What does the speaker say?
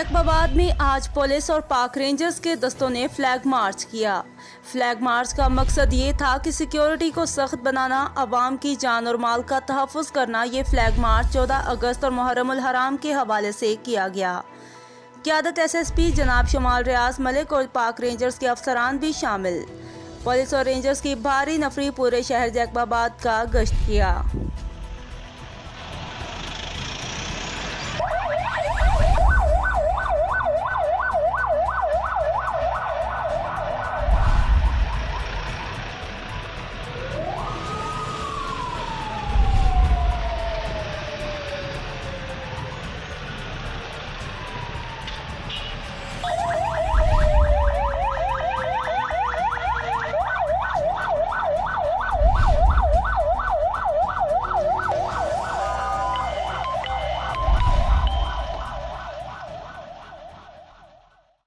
जैकबाबाद में आज पुलिस और पाक रेंजर्स के दस्तों ने फ्लैग मार्च किया। फ्लैग मार्च का मकसद ये था कि सिक्योरिटी को सख्त बनाना, अवाम की जान और माल का तहफ़्फ़ुज़ करना। ये फ्लैग मार्च 14 अगस्त और मुहर्रमुल हराम के हवाले से किया गया। क़यादत SSP जनाब शमाल रियाज मलिक और पाक रेंजर्स के अफसरान भी शामिल। पुलिस और रेंजर्स की भारी नफरी पूरे शहर जैकबाबाद का गश्त किया।